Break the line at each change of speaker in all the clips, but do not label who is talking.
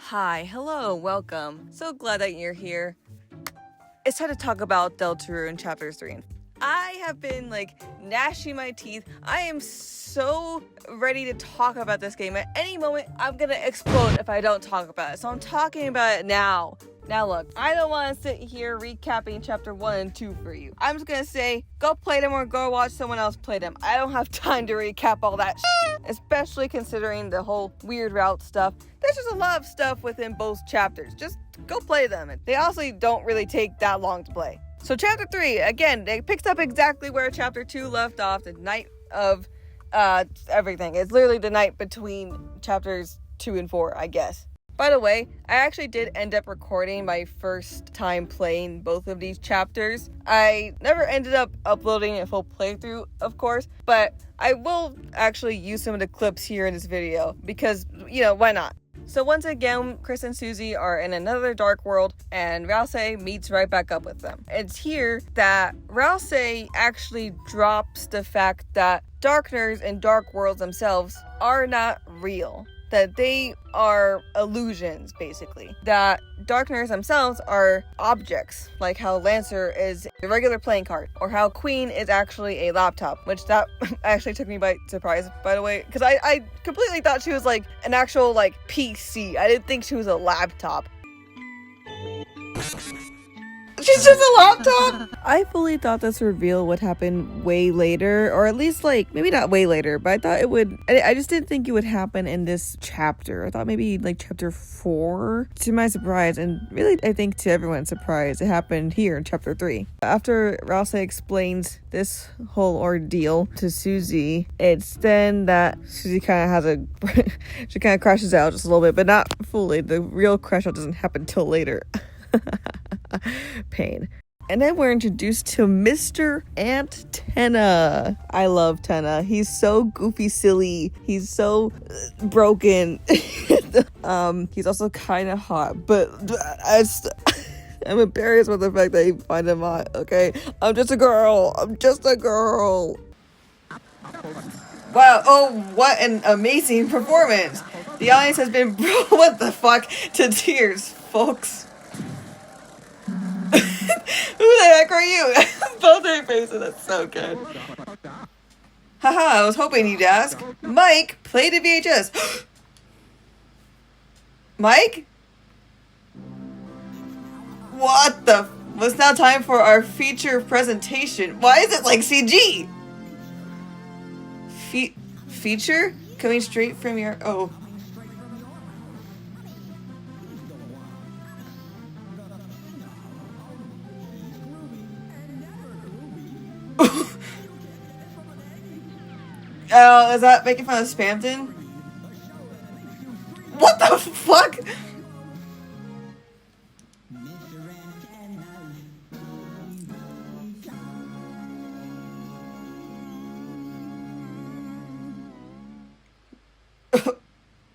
Hi, hello, welcome. So glad that you're here. It's time to talk about Deltarune Chapter 3. I have been gnashing my teeth. I am so ready to talk about this game. At any moment, I'm gonna explode if I don't talk about it. So I'm talking about it now. Now look, I don't want to sit here recapping chapter 1 and 2 for you. I'm just gonna say, go play them or go watch someone else play them. I don't have time to recap all that shit, especially considering the whole weird route stuff. There's just a lot of stuff within both chapters. Just go play them. They honestly don't really take that long to play. So chapter 3, again, it picks up exactly where chapter 2 left off, the night of everything. It's literally the night between chapters 2 and 4, I guess. By the way, I actually did end up recording my first time playing both of these chapters. I never ended up uploading a full playthrough, of course, but I will actually use some of the clips here in this video because, why not? So once again, Chris and Susie are in another dark world, and Rouse meets right back up with them. It's here that Rouse actually drops the fact that Darkners and dark worlds themselves are not real. That they are illusions, basically. That Darkners themselves are objects, like how Lancer is a regular playing card, or how Queen is actually a laptop, which that actually took me by surprise, by the way, because I completely thought she was an actual PC. I didn't think she was a laptop. She's just a laptop! I fully thought this reveal would happen way later, or at least maybe not way later, but I thought it would. I just didn't think it would happen in this chapter. I thought maybe chapter 4. To my surprise, and really I think to everyone's surprise, it happened here in chapter 3. After Rouse explains this whole ordeal to Susie, it's then that Susie kind of has she kind of crashes out just a little bit, but not fully. The real crash out doesn't happen till later. Pain. And then we're introduced to Mr. Antenna. I love Tenna. He's so goofy silly. He's so broken. He's also kind of hot, but I'm embarrassed with the fact that you find him hot, okay? I'm just a girl. Wow, oh, what an amazing performance. The audience has been what the fuck to tears, folks. Who the heck are you? Both their faces, that's so good. Haha, I was hoping you'd ask. Mike, play the VHS. Mike? What the? Well, it's now time for our feature presentation. Why is it CG? Feature? Coming straight from your... Oh. Oh, is that making fun of Spamton? What the fuck?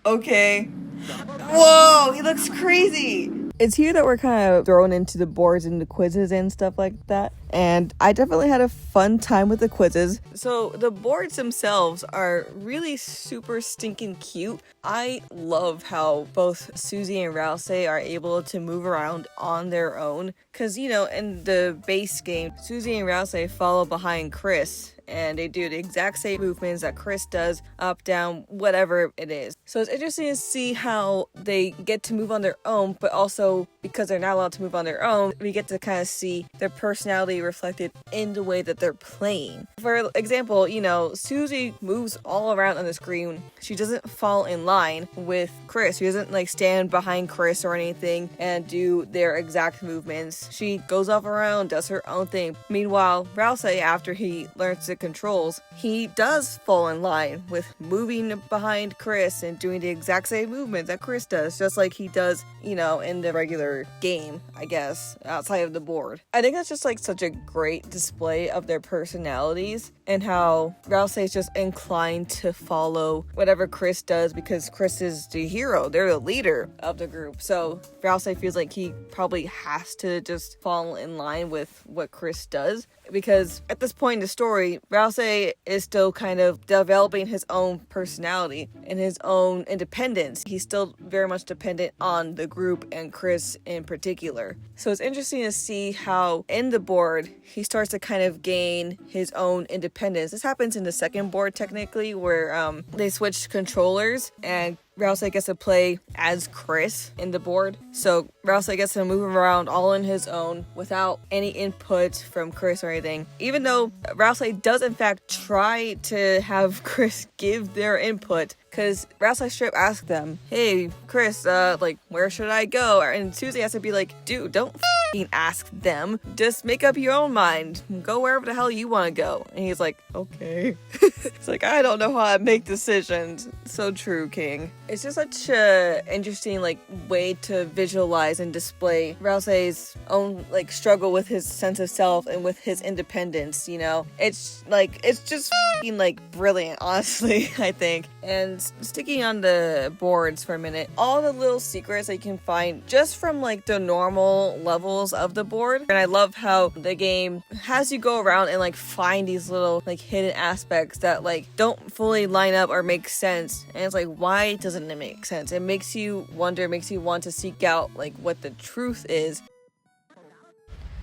Okay. Whoa, he looks crazy. It's here that we're kind of thrown into the boards and the quizzes and stuff like that. And I definitely had a fun time with the quizzes. So the boards themselves are really super stinking cute. I love how both Susie and Rouse are able to move around on their own. Because, in the base game, Susie and Rouse follow behind Chris. And they do the exact same movements that Chris does, up, down, whatever it is. So it's interesting to see how they get to move on their own, but also because they're not allowed to move on their own, we get to kind of see their personality reflected in the way that they're playing. For example, Susie moves all around on the screen. She doesn't fall in line with Chris. She doesn't stand behind Chris or anything and do their exact movements. She goes off around, does her own thing. Meanwhile, Rouse, after he learns the controls, he does fall in line with moving behind Chris and doing the exact same movements that Chris does, just like he does, in the regular game, I guess, outside of the board. I think that's just such a great display of their personalities and how Rouse is just inclined to follow whatever Chris does because Chris is the hero. They're the leader of the group. So Rouse feels like he probably has to just fall in line with what Chris does because at this point in the story, Rousey is still kind of developing his own personality and his own independence. He's still very much dependent on the group and Chris in particular. So it's interesting to see how in the board he starts to kind of gain his own independence. This happens in the second board technically, where they switch controllers and Rousey gets to play as Chris in the board. So Rousey gets to move around all on his own without any input from Chris or anything. Even though Rousey does in fact try to have Chris give their input, because Rousey straight asks them, hey, Chris, like, where should I go? And Susie has to be like, dude, don't f***ing ask them. Just make up your own mind. Go wherever the hell you want to go. And he's like, okay. It's like, I don't know how to make decisions. So true, King. It's just such a interesting, like, way to visualize and display Rousey's own, like, struggle with his sense of self and with his independence, you know? It's, like, it's just f***ing, like, brilliant, honestly, I think. And sticking on the boards for a minute, all the little secrets that you can find just from like the normal levels of the board. And I love how the game has you go around and like find these little like hidden aspects that like don't fully line up or make sense. And it's like, why doesn't it make sense? It makes you wonder, makes you want to seek out like what the truth is.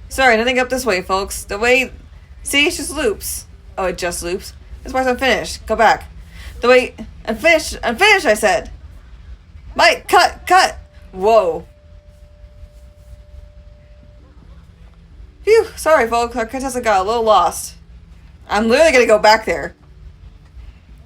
Sorry, nothing up this way, folks. The way, see, it just loops. Oh, it just loops. This part's unfinished. Go back. The way, unfinished, I said. Mike, cut. Whoa. Phew, sorry folks, our contestant got a little lost. I'm literally gonna go back there.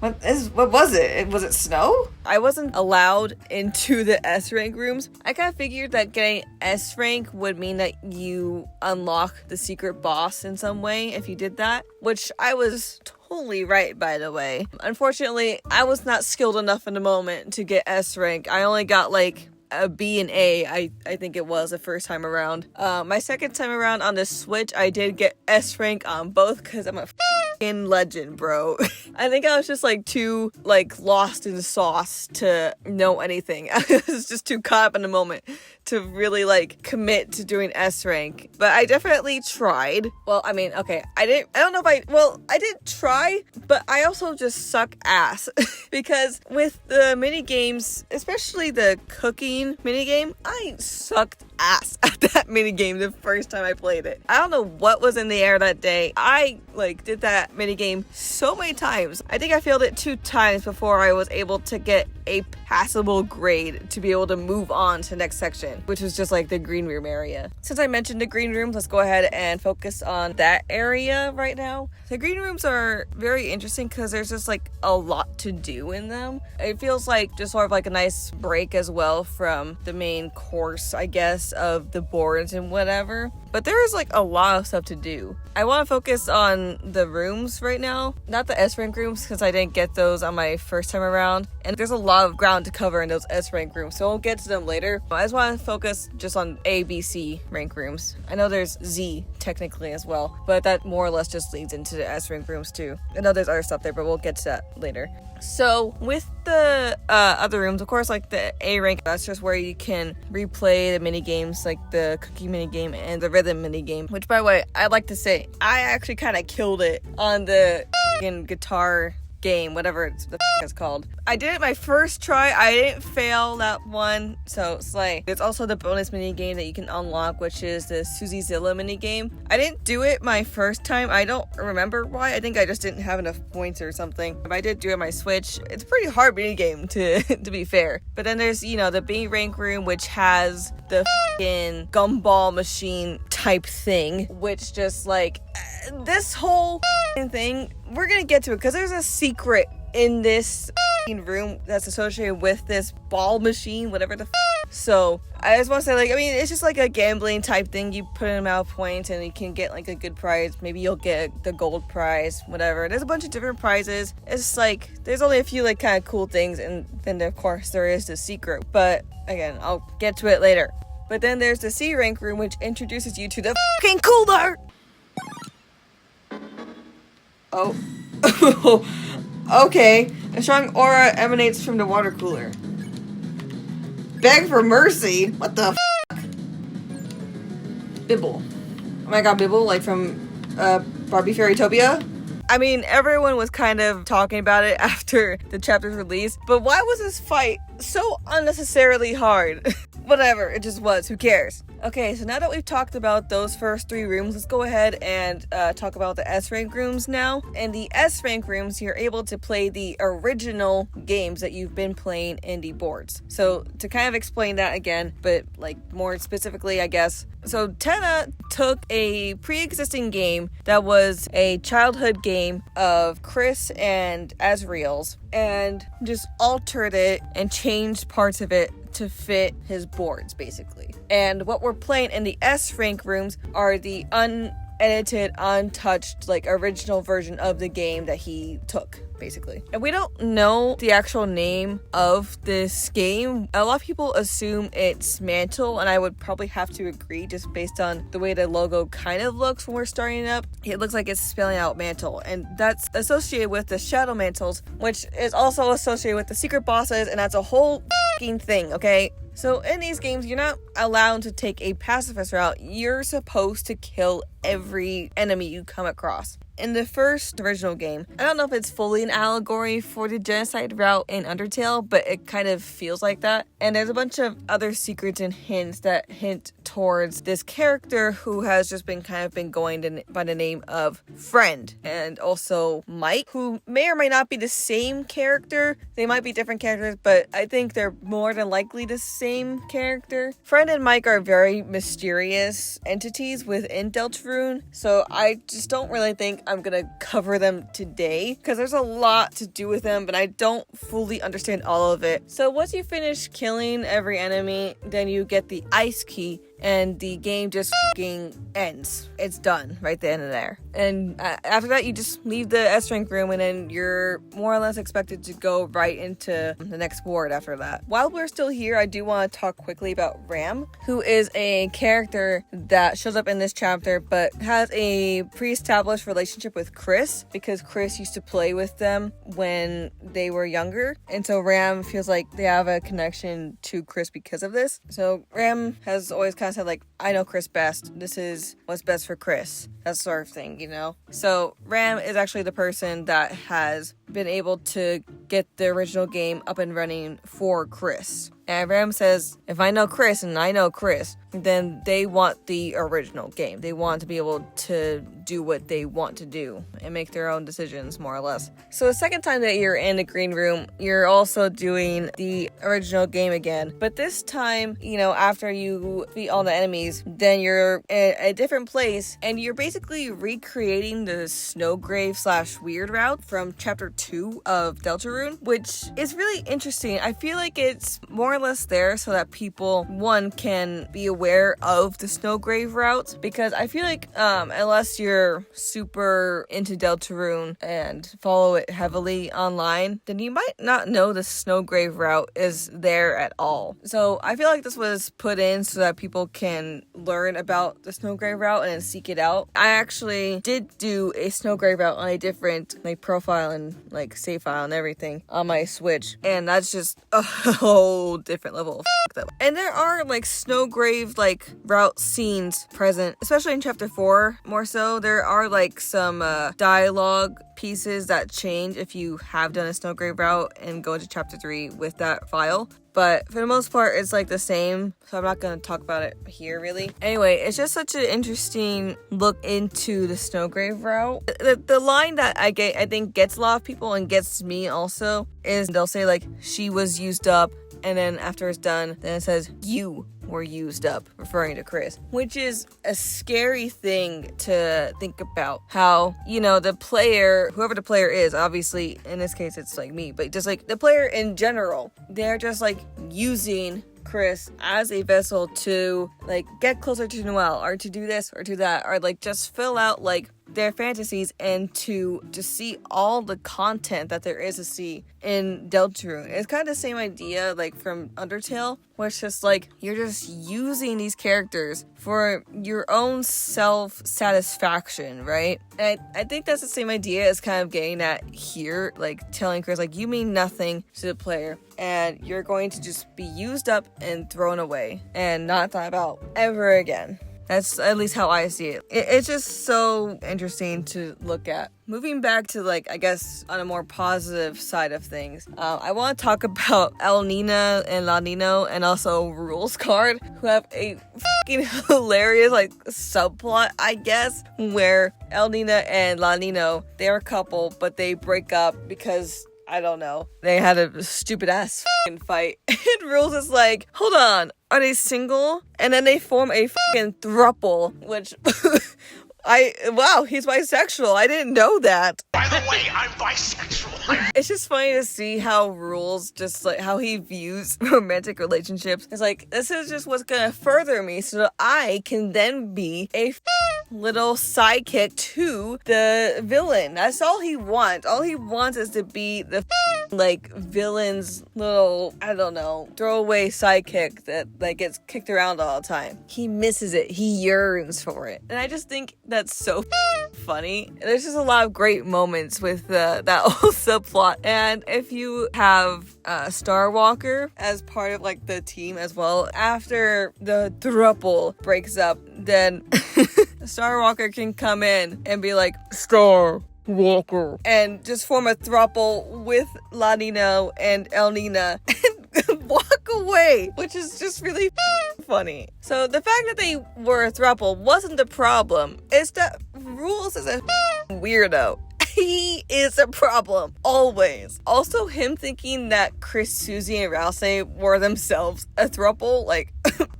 What was it? Was it snow? I wasn't allowed into the S rank rooms. I kind of figured that getting S rank would mean that you unlock the secret boss in some way if you did that, which I was totally right, by the way. Unfortunately, I was not skilled enough in the moment to get S rank. I only got like a B and A, I think it was the first time around. My second time around on the Switch, I did get S rank on both because I'm a f***ing legend, bro. I think I was just like too like lost in the sauce to know anything. I was just too caught up in the moment to really like commit to doing S rank. But I definitely tried. Well, I mean, okay, I did try, but I also just suck ass because with the mini games, especially the cooking mini game, I sucked ass at that mini game the first time I played it. I don't know what was in the air that day. I like did that mini game so many times. I think I failed it 2 times before I was able to get a passable grade to be able to move on to the next section, which was just like the green room area. Since I mentioned the green rooms, let's go ahead and focus on that area right now. The green rooms are very interesting because there's just like a lot to do in them. It feels like just sort of like a nice break as well from the main course, I guess, of the boards and whatever. But there is like a lot of stuff to do. I want to focus on the rooms right now, not the S rank rooms because I didn't get those on my first time around. And there's a lot of ground to cover in those S rank rooms, so we'll get to them later. I just want to focus just on A, B, C rank rooms. I know there's Z technically as well, but that more or less just leads into the S rank rooms too. I know there's other stuff there, but we'll get to that later. So with the other rooms, of course, like the A rank, that's just where you can replay the mini games, like the cookie mini game and the rhythm mini game. Which, by the way, I'd like to say I actually kind of killed it on the guitar game, whatever it's called. I did it my first try. I didn't fail that one, so slay. There's also the bonus mini game that you can unlock, which is the Susie Zilla mini game. I didn't do it my first time. I don't remember why. I think I just didn't have enough points or something. But I did do it on my Switch. It's a pretty hard mini game to be fair. But then there's, you know, the B rank room, which has the f***ing gumball machine type thing, which just like this whole thing, we're gonna get to it because there's a secret in this room that's associated with this ball machine, whatever the so I just want to say, like, I mean, it's just like a gambling type thing. You put in amount of points and you can get like a good prize. Maybe you'll get the gold prize, whatever. There's a bunch of different prizes. It's like there's only a few like kind of cool things, and then of course there is the secret, but again, I'll get to it later. But then there's the C rank room, which introduces you to the fucking cooler. Oh. Okay. A strong aura emanates from the water cooler. Beg for mercy? What the f***? Bibble. Oh my god, Bibble, like from Barbie Fairytopia? I mean, everyone was kind of talking about it after the chapter's release, but why was this fight so unnecessarily hard? Whatever, it just was. Who cares? Okay, so now that we've talked about those first 3 rooms, let's go ahead and talk about the S-rank rooms now. In the S-rank rooms, you're able to play the original games that you've been playing in the boards. So to kind of explain that again, but like more specifically, I guess. So Tenna took a pre-existing game that was a childhood game of Chris and Azriel's and just altered it and changed parts of it to fit his boards, basically. And what we're playing in the S-rank rooms are the unedited, untouched, like original version of the game that he took, basically. And we don't know the actual name of this game. A lot of people assume it's Mantle, and I would probably have to agree just based on the way the logo kind of looks when we're starting up. It looks like it's spelling out Mantle, and that's associated with the Shadow Mantles, which is also associated with the secret bosses, and that's a whole f***ing thing, okay? So in these games, you're not allowed to take a pacifist route. You're supposed to kill every enemy you come across. In the first original game, I don't know if it's fully an allegory for the genocide route in Undertale, but it kind of feels like that. And there's a bunch of other secrets and hints that hint towards this character who has just been going by the name of Friend, and also Mike, who may or may not be the same character. They might be different characters, but I think they're more than likely the same character. Friend and Mike are very mysterious entities within Deltarune, so I just don't really think I'm gonna cover them today because there's a lot to do with them, but I don't fully understand all of it. So once you finish killing every enemy, then you get the ice key, and the game just fucking ends. It's done right then and there. And after that, you just leave the S-rank room, and then you're more or less expected to go right into the next board after that. While we're still here, I do want to talk quickly about Ram, who is a character that shows up in this chapter, but has a pre-established relationship with Chris, because Chris used to play with them when they were younger. And so Ram feels like they have a connection to Chris because of this. So Ram has always kind of said, like, I know Chris best. This is what's best for Chris. That sort of thing, you know? So Ram is actually the person that has been able to get the original game up and running for Chris. And Ram says, if I know Chris and I know Chris, then they want the original game. They want to be able to do what they want to do and make their own decisions, more or less. So the second time that you're in the green room, you're also doing the original game again. But this time, you know, after you beat all the enemies, then you're in a different place, and you're basically recreating the Snowgrave / Weird route from chapter 2 of Deltarune, which is really interesting. I feel like it's more or less there so that people, one, can be aware of the Snowgrave route, because I feel like unless you're super into Deltarune and follow it heavily online, then you might not know the Snowgrave route is there at all. So I feel like this was put in so that people can learn about the Snowgrave route and seek it out. I actually did do a Snowgrave route on a different profile and save file and everything on my Switch, and that's just a whole different level of up. And there are Snowgrave route scenes present, especially in chapter 4 more so. There are some dialogue pieces that change if you have done a Snowgrave route and go into chapter 3 with that file. But for the most part, it's the same, so I'm not going to talk about it here, really. Anyway, it's just such an interesting look into the Snowgrave route. The line that I think gets a lot of people and gets me also is they'll say, she was used up, and then after it's done, then it says, you were used up, referring to Chris, which is a scary thing to think about. How, the player, whoever the player is, obviously in this case it's me, but just the player in general, they're just using Chris as a vessel to get closer to Noelle, or to do this or to that, or just fill out their fantasies, and to just see all the content that there is to see in Deltarune. It's kind of the same idea from Undertale, where it's just you're just using these characters for your own self-satisfaction, right? And I think that's the same idea as kind of getting at here, telling Chris you mean nothing to the player, and you're going to just be used up and thrown away and not thought about ever again. That's at least how I see it. It's just so interesting to look at. Moving back to, like, I guess on a more positive side of things, I want to talk about El Nina and La Nino and also Rules Card, who have a fucking hilarious, like, subplot, I guess, where El Nina and La Nino, they're a couple, but they break up because, I don't know, they had a stupid ass fucking fight. And Rules is like, hold on, are they single? And then they form a fucking throuple, which... wow, he's bisexual. I didn't know that.
By the way, I'm bisexual.
It's just funny to see how Rules, just like how he views romantic relationships. It's like, this is just what's gonna further me so that I can then be a little sidekick to the villain. That's all he wants. All he wants is to be the like villain's little, I don't know, throwaway sidekick that like gets kicked around all the time. He misses it. He yearns for it. And I just think that's so funny. There's just a lot of great moments with that whole subplot. And if you have Starwalker as part of like the team as well, after the throuple breaks up, then Starwalker can come in and be like, Starwalker, and just form a throuple with La Nino and El Nina and walk away, which is just really funny. So the fact that they were a throuple wasn't the problem. It's that Rules is a weirdo. He is a problem, always. Also, him thinking that Chris, Susie, and Rouse were themselves a throuple, like,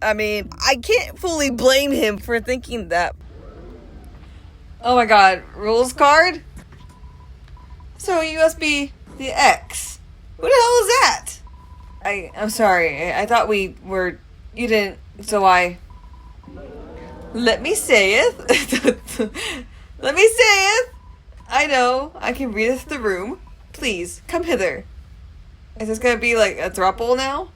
I mean, I can't fully blame him for thinking that. Oh my god, Rules Card? So USB the X. Who the hell is that? I'm sorry, I thought we were, you didn't, so let me say it. Let me say it. I know, I can read the room. Please, come hither. Is this gonna be like a throuple now?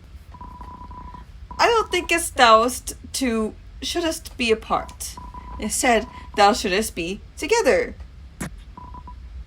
I don't think it's thou'st to shouldest be apart. Instead, thou shouldest be together.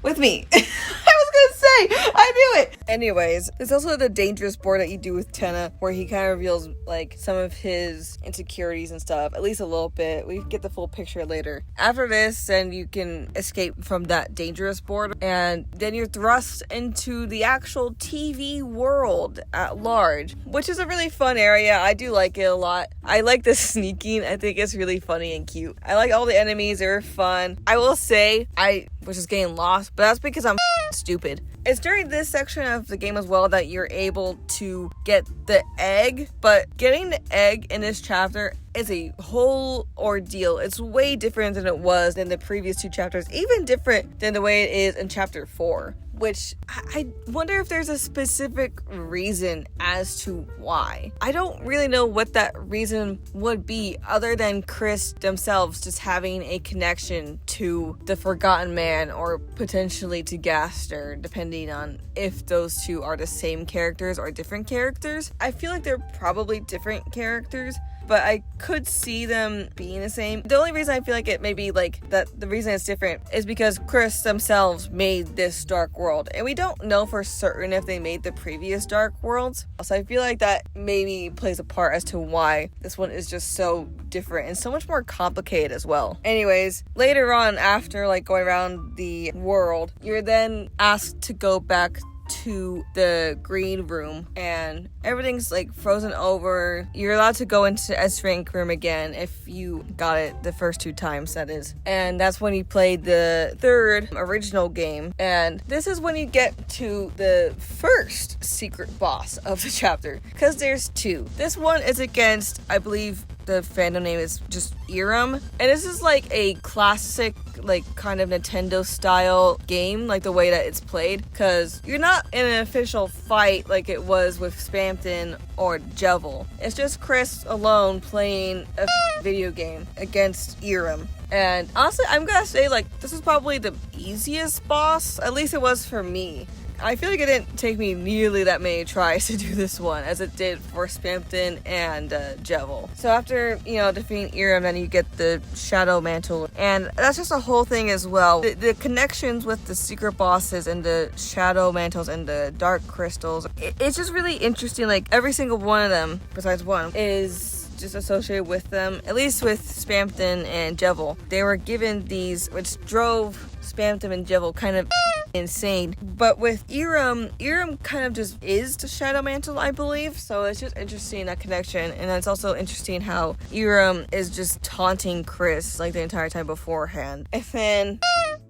With me. I was gonna say, I knew it. Anyways, there's also the dangerous board that you do with Tenna, where he kind of reveals like some of his insecurities and stuff, at least a little bit. We get the full picture later. After this, then you can escape from that dangerous board, and then you're thrust into the actual TV world at large, which is a really fun area. I do like it a lot. I like the sneaking. I think it's really funny and cute. I like all the enemies. They're fun. I will say, I was just getting lost, but that's because I'm stupid. It's during this section of the game as well that you're able to get the egg, but getting the egg in this chapter is a whole ordeal. It's way different than it was in the previous two chapters, even different than the way it is in chapter 4. Which I wonder if there's a specific reason as to why. I don't really know what that reason would be, other than Chris themselves just having a connection to the Forgotten Man, or potentially to Gaster, depending on if those two are the same characters or different characters. I feel like they're probably different characters, but I could see them being the same. The only reason I feel like it may be like that, the reason it's different is because Chris themselves made this dark world, and we don't know for certain if they made the previous dark worlds. So I feel like that maybe plays a part as to why this one is just so different and so much more complicated as well. Anyways, later on, after like going around the world, you're then asked to go back to the green room, and everything's like frozen over. You're allowed to go into S rank room again if you got it the first 2 times, that is. And that's when you played the 3rd original game. And this is when you get to the first secret boss of the chapter, because there's 2. This one is against, I believe the fandom name is just Irem, and this is like a classic, like kind of Nintendo style game, like the way that it's played, because you're not in an official fight like it was with Spamton or Jevil. It's just Chris alone playing a video game against Irem. And honestly, I'm gonna say, like, this is probably the easiest boss, at least it was for me. I feel like it didn't take me nearly that many tries to do this one as it did for Spamton and Jevil. So after, defeating Irem, then you get the Shadow Mantle. And that's just a whole thing as well. The connections with the secret bosses and the Shadow Mantles and the Dark Crystals, it's just really interesting. Like, every single one of them, besides one, is just associated with them, at least with Spamton and Jevil. They were given these, which drove Spamton and Jevil kind of insane. But with Irem kind of just is the Shadow Mantle, I believe. So it's just interesting, that connection. And it's also interesting how Irem is just taunting Chris like the entire time beforehand. And then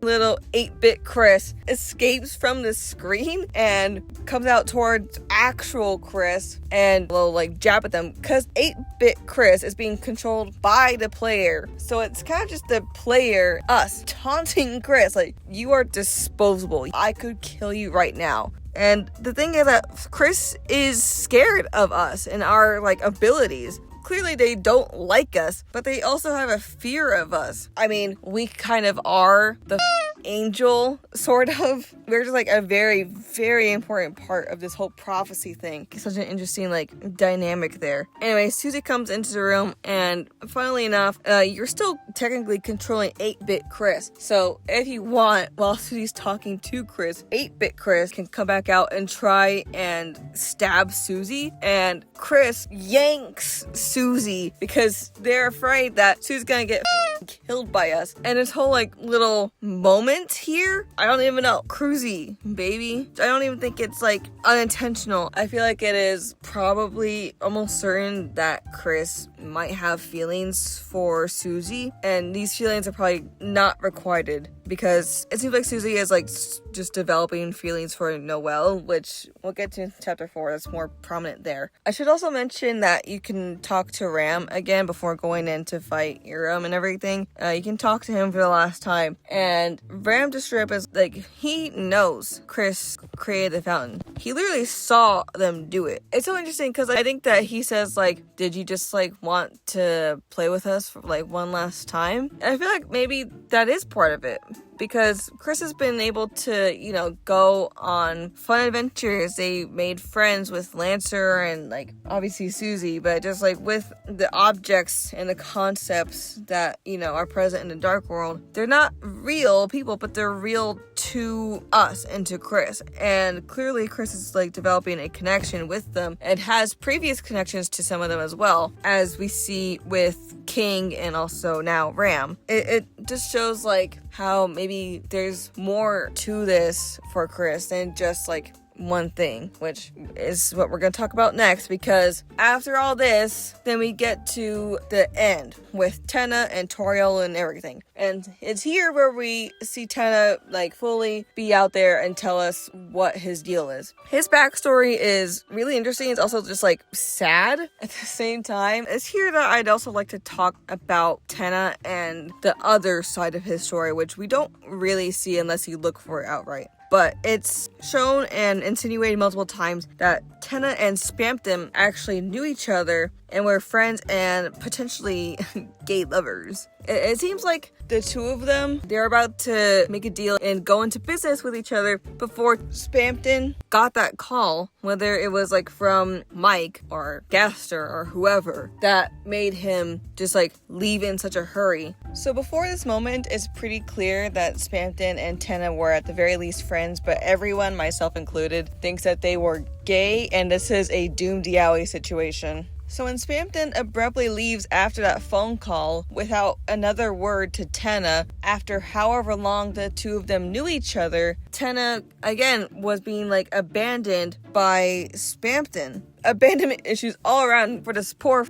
little 8-bit Chris escapes from the screen and comes out towards actual Chris and will like jab at them, because 8-bit Chris is being controlled by the player. So it's kind of just the player, us, taunting Chris like, you are disposable. I could kill you right now. And the thing is that Chris is scared of us and our like abilities. Clearly they don't like us, but they also have a fear of us. I mean, we kind of are the angel, sort of. We're just like a very, very important part of this whole prophecy thing. It's such an interesting like dynamic there. Anyway, Susie comes into the room, and funnily enough, you're still technically controlling 8-bit Chris. So if you want, while Susie's talking to Chris, 8-bit Chris can come back out and try and stab Susie, and Chris yanks Susie because they're afraid that Susie's gonna get killed by us. And this whole like little moment here, I don't even know. Cruzy, baby. I don't even think it's like unintentional. I feel like it is probably almost certain that Chris might have feelings for Susie, and these feelings are probably not requited, because it seems like Susie is like just developing feelings for Noelle, which we'll get to in chapter 4. That's more prominent there. I should also mention that you can talk to Ram again before going in to fight Irem and everything. You can talk to him for the last time, and Ram just straight up is like, he knows Chris created the fountain. He literally saw them do it. It's so interesting because I think that he says like, did you just like want to play with us for like one last time? And I feel like maybe that is part of it, because Chris has been able to, you know, go on fun adventures. They made friends with Lancer and, like, obviously Susie, but just, like, with the objects and the concepts that, you know, are present in the dark world, they're not real people, but they're real to us and to Chris. And clearly Chris is, like, developing a connection with them and has previous connections to some of them as well, as we see with King and also now Ram. It just shows, like, how maybe there's more to this for Chris than just like one thing, which is what we're going to talk about next, because after all this, then we get to the end with Tenna and Toriel and everything. And it's here where we see Tenna like fully be out there and tell us what his deal is. His backstory is really interesting. It's also just like sad at the same time. It's here that I'd also like to talk about Tenna and the other side of his story, which we don't really see unless you look for it outright. But it's shown and insinuated multiple times that Tenna and Spamton actually knew each other and were friends and potentially gay lovers. It seems like the two of them, they're about to make a deal and go into business with each other before Spamton got that call, whether it was like from Mike or Gaster or whoever, that made him just like leave in such a hurry. So before this moment, it's pretty clear that Spamton and Tenna were at the very least friends, but everyone, myself included, thinks that they were gay, and this is a doomed Yowie situation. So when Spamton abruptly leaves after that phone call without another word to Tenna, after however long the two of them knew each other, Tenna, again, was being, like, abandoned by Spamton. Abandonment issues all around for this poor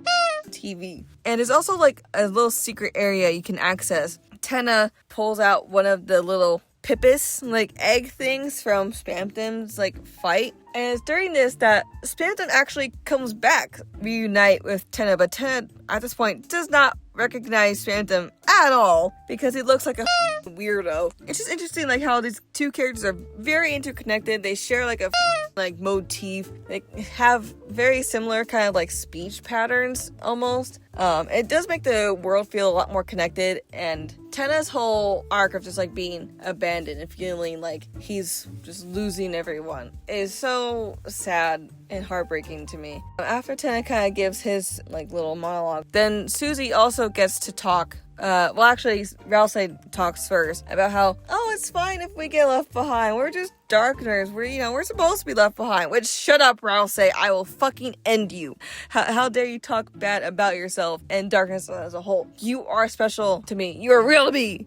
TV. And there's also, like, a little secret area you can access. Tenna pulls out one of the little Pippis, like, egg things from Spamton's, like, fight. And it's during this that Spamton actually comes back, reunite with Tenna, but Tenna, at this point, does not recognize Spamton at all, because he looks like a weirdo. It's just interesting, like, how these two characters are very interconnected. They share, like, a like, motif. They have very similar kind of, like, speech patterns, almost. It does make the world feel a lot more connected, and Tenna's whole arc of just, like, being abandoned and feeling like he's just losing everyone is so sad and heartbreaking to me. After Tana kind of gives his like little monologue, then Susie also gets to talk. Well, actually, Rouse talks first about how, oh, it's fine if we get left behind. We're just darkeners. We're supposed to be left behind. Which, shut up, Rouse. I will fucking end you. How dare you talk bad about yourself and darkness as a whole? You are special to me. You are real to me.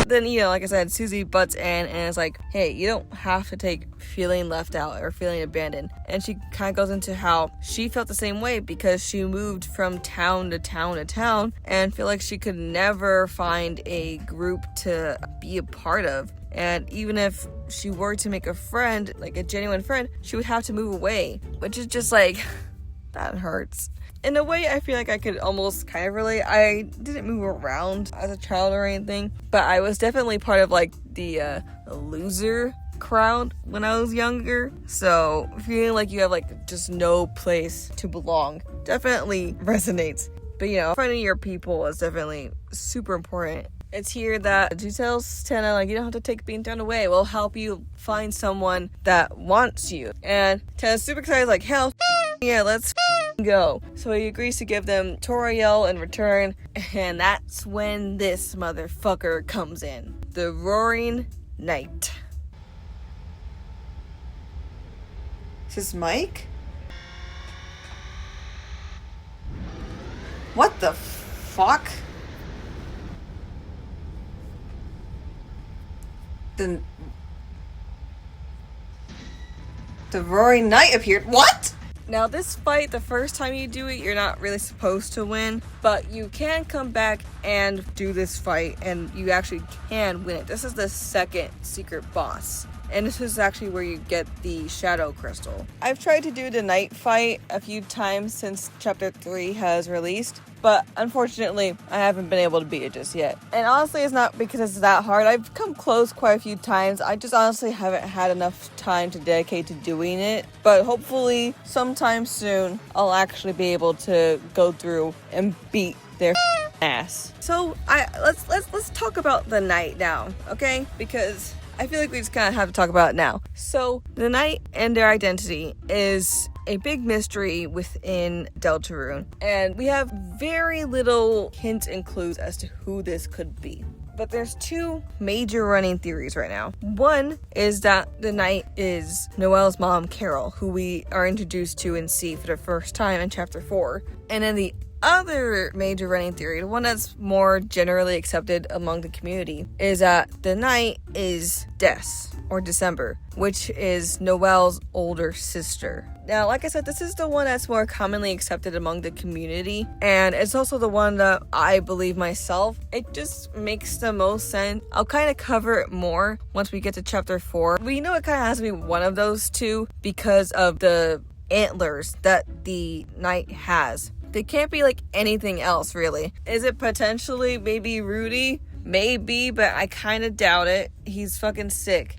Then, like I said, Susie butts in and is like, hey, you don't have to take feeling left out or feeling abandoned. And she kind of goes into how she felt the same way because she moved from town to town to town and feel like she could never find a group to be a part of. And even if she were to make a friend, like a genuine friend, she would have to move away, which is just like, that hurts. In a way, I feel like I could almost kind of relate. I didn't move around as a child or anything, but I was definitely part of like the loser crowd when I was younger. So feeling like you have like just no place to belong definitely resonates. But finding your people is definitely super important. It's here that she tells Tana, like, you don't have to take being thrown away. We'll help you find someone that wants you. And Tana's super excited, like, hell yeah, let's go. So he agrees to give them Toriel in return. And that's when this motherfucker comes in. The Roaring Night. Is this Mike? What the fuck? The Roaring Night appeared. What? Now this fight, the first time you do it, you're not really supposed to win, but you can come back and do this fight, and you actually can win it. This is the second secret boss, and this is actually where you get the Shadow Crystal. I've tried to do the night fight a few times since Chapter 3 has released, but unfortunately, I haven't been able to beat it just yet. And honestly, it's not because it's that hard. I've come close quite a few times. I just honestly haven't had enough time to dedicate to doing it. But hopefully, sometime soon, I'll actually be able to go through and beat their ass. So, let's talk about the night now, okay? Because I feel like we just kind of have to talk about it now. So, the night and their identity is a big mystery within Deltarune, and we have very little hints and clues as to who this could be. But there's two major running theories right now. One is that the Knight is Noelle's mom, Carol, who we are introduced to and see for the first time in Chapter 4. And then the other major running theory, the one that's more generally accepted among the community, is that the Knight is Des, or December, which is Noelle's older sister. Now, like I said, this is the one that's more commonly accepted among the community, and it's also the one that I believe myself. It just makes the most sense. I'll kind of cover it more once we get to Chapter 4. We know it kind of has to be one of those two because of the antlers that the Knight has. They can't be like anything else, really. Is it potentially maybe Rudy? Maybe, but I kind of doubt it. He's fucking sick.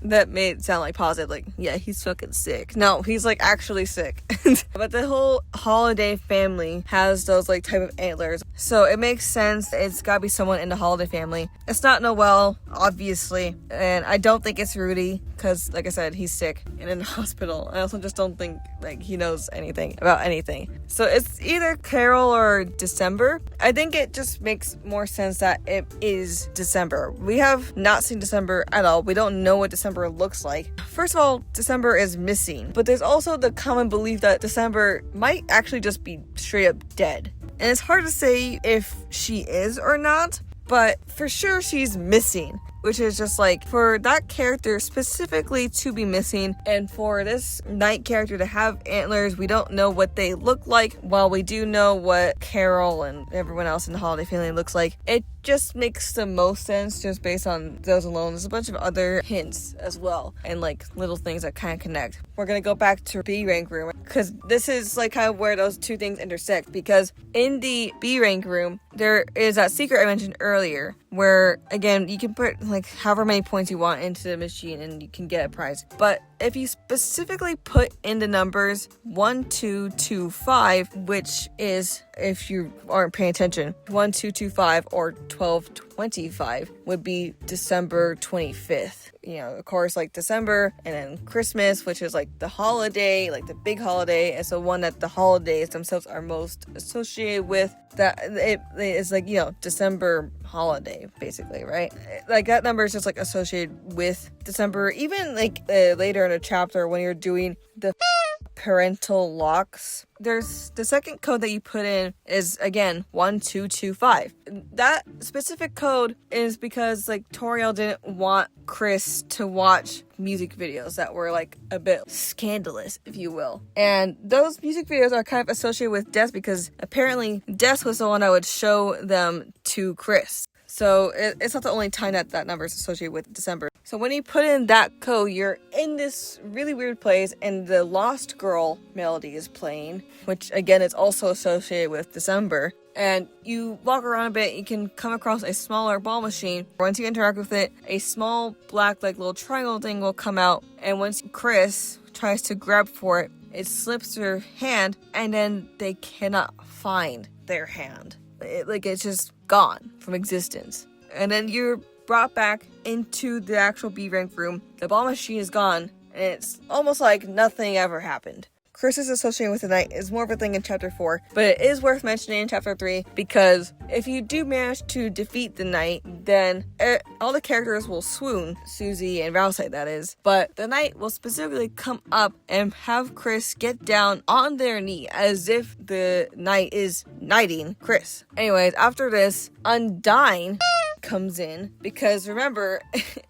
That made it sound like positive, like, yeah, he's fucking sick. No, he's like actually sick. But the whole Holiday family has those like type of antlers, so it makes sense. It's gotta be someone in the Holiday family. It's not Noelle, obviously, and I don't think it's Rudy, because like I said, he's sick and in the hospital. I also just don't think like he knows anything about anything. So it's either Carol or December. I think it just makes more sense that it is December. We have not seen December at all. We don't know what December looks like. First of all, December is missing, but there's also the common belief that December might actually just be straight up dead. And it's hard to say if she is or not, but for sure she's missing, which is just like, for that character specifically to be missing, and for this Knight character to have antlers, we don't know what they look like, while we do know what Carol and everyone else in the Holiday family looks like. It just makes the most sense just based on those alone. There's a bunch of other hints as well, and like little things that kind of connect. We're gonna go back to B rank room, because this is like kind of where those two things intersect, because in the B rank room, there is that secret I mentioned earlier, where again, you can put like however many points you want into the machine and you can get a prize. But if you specifically put in the numbers 1225, which is, if you aren't paying attention, 1225 or 1225 would be December 25th. of course, like December, and then Christmas, which is like the holiday, like the big holiday. And so one that the holidays themselves are most associated with, that it is like, December holiday, basically, right? Like that number is just like associated with December. Even like later in a chapter when you're doing the parental locks, there's the second code that you put in is again 1225. That specific code is because like Toriel didn't want Chris to watch music videos that were like a bit scandalous, if you will. And those music videos are kind of associated with Des because apparently Des was the one that would show them to Chris. So it's not the only time that number is associated with December. So when you put in that code, you're in this really weird place, and the Lost Girl melody is playing, which again is also associated with December. And you walk around a bit, you can come across a smaller ball machine. Once you interact with it, a small black like little triangle thing will come out, and once Chris tries to grab for it, it slips their hand, and then they cannot find their hand. It's just gone from existence. And then you're brought back into the actual B rank room. The ball machine is gone, and it's almost like nothing ever happened. Chris's association with the knight is more of a thing in chapter 4, but it is worth mentioning in chapter 3 because if you do manage to defeat the knight, then all the characters will swoon, Susie and Valsite that is, but the knight will specifically come up and have Chris get down on their knee as if the knight is knighting Chris. Anyways, after this, Undyne comes in because remember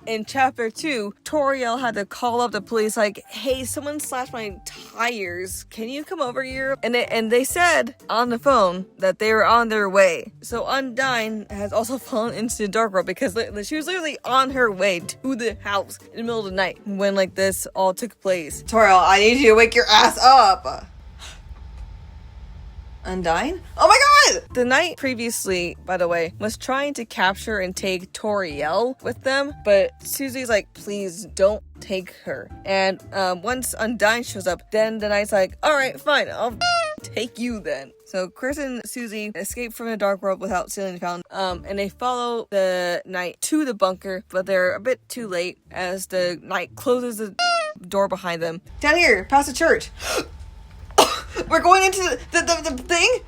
in chapter 2 Toriel had to call up the police like, hey, someone slashed my tires, can you come over here? And they said on the phone that they were on their way. So Undyne has also fallen into the dark world because she was literally on her way to the house in the middle of the night when like this all took place. Toriel, I need you to wake your ass up. Undyne? Oh my god! The knight previously, by the way, was trying to capture and take Toriel with them, but Susie's like, please don't take her. And once Undyne shows up, then the knight's like, alright, fine, I'll take you then. So Chris and Susie escape from the dark world without stealing the fountain, and they follow the knight to the bunker, but they're a bit too late as the knight closes the door behind them. Down here, past the church. We're going into the thing?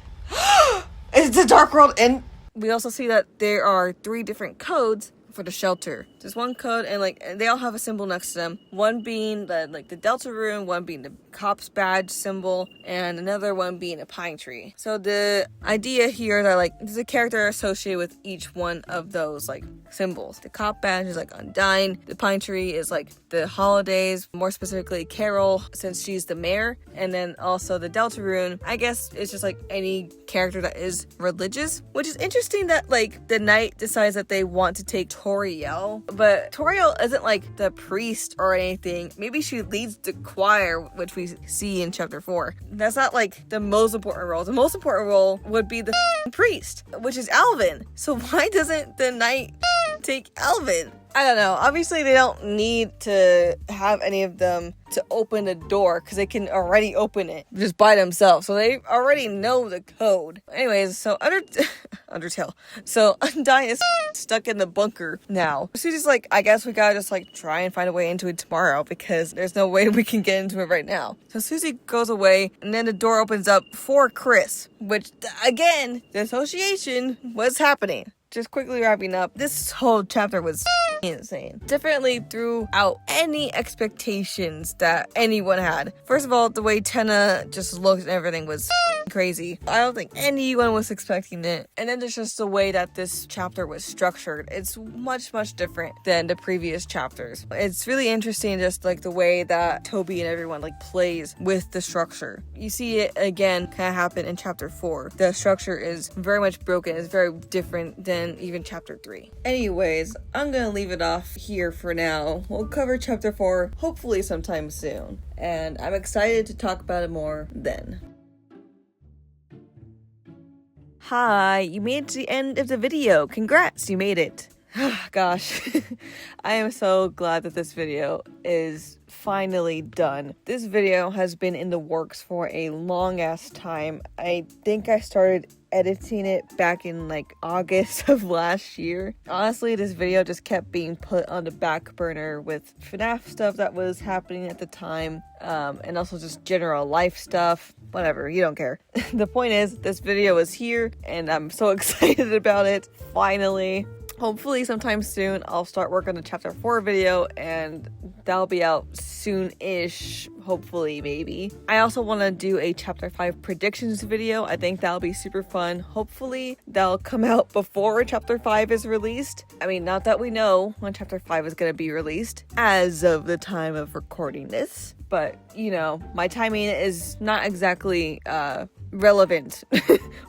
It's the dark world, and we also see that there are 3 different codes for the shelter. There's one code, and they all have a symbol next to them. One being the Deltarune, one being the cop's badge symbol, and another one being a pine tree. So the idea here is that there's a character associated with each one of those symbols. The cop badge is Undyne. The pine tree is the holidays, more specifically Carol, since she's the mayor. And then also the Deltarune, I guess it's just any character that is religious, which is interesting that the knight decides that they want to take Toriel, but Toriel isn't the priest or anything. Maybe she leads the choir, which we see in chapter 4. That's not the most important role. The most important role would be the priest, which is Alvin. So why doesn't the knight take Alvin? I don't know. Obviously, they don't need to have any of them to open the door because they can already open it just by themselves. So they already know the code. Anyways, so Undertale. So Undyne is stuck in the bunker now. Susie's I guess we gotta just try and find a way into it tomorrow because there's no way we can get into it right now. So Susie goes away and then the door opens up for Chris, which again, the association was happening. Just quickly wrapping up, this whole chapter was insane. Definitely threw out any expectations that anyone had. First of all, the way Tenna just looked and everything was crazy. I don't think anyone was expecting it. And then there's just the way that this chapter was structured. It's much, much different than the previous chapters. It's really interesting just the way that Toby and everyone plays with the structure. You see it again kind of happen in chapter 4. The structure is very much broken. It's very different than even chapter 3. Anyways, I'm gonna leave it off here for now. We'll cover chapter 4 hopefully sometime soon, and I'm excited to talk about it more then. Hi, you made it to the end of the video. Congrats, you made it. Gosh, I am so glad that this video is finally done. This video has been in the works for a long ass time. I think I started editing it back in like August of last year. Honestly, this video just kept being put on the back burner with FNAF stuff that was happening at the time, and also just general life stuff. Whatever, you don't care. The point is, this video is here, and I'm so excited about it. Finally. Hopefully sometime soon I'll start working on the chapter 4 video, and that'll be out soon-ish, hopefully, maybe. I also want to do a chapter 5 predictions video. I think that'll be super fun. Hopefully that'll come out before chapter 5 is released. I mean, not that we know when chapter 5 is going to be released as of the time of recording this, but you know, my timing is not exactly relevant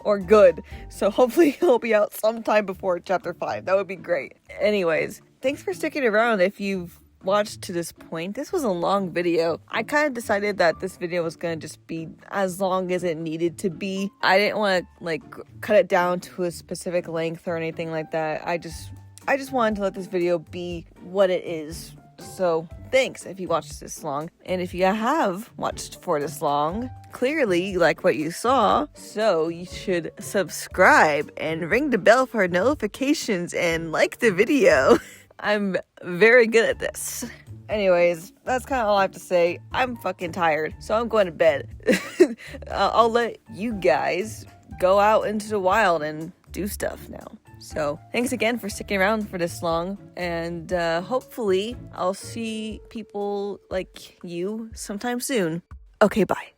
or good, so hopefully it'll be out sometime before chapter 5. That would be great. Anyways, thanks for sticking around if you've watched to this point. This was a long video. I kind of decided that this video was gonna just be as long as it needed to be. I didn't want to like cut it down to a specific length or anything like that. I just wanted to let this video be what it is. So thanks if you watched this long, and if you have watched for this long, clearly you like what you saw, so you should subscribe and ring the bell for notifications and like the video. I'm very good at this. Anyways, that's kind of all I have to say. I'm fucking tired, so I'm going to bed. I'll let you guys go out into the wild and do stuff now. So thanks again for sticking around for this long, and hopefully I'll see people like you sometime soon. Okay, bye.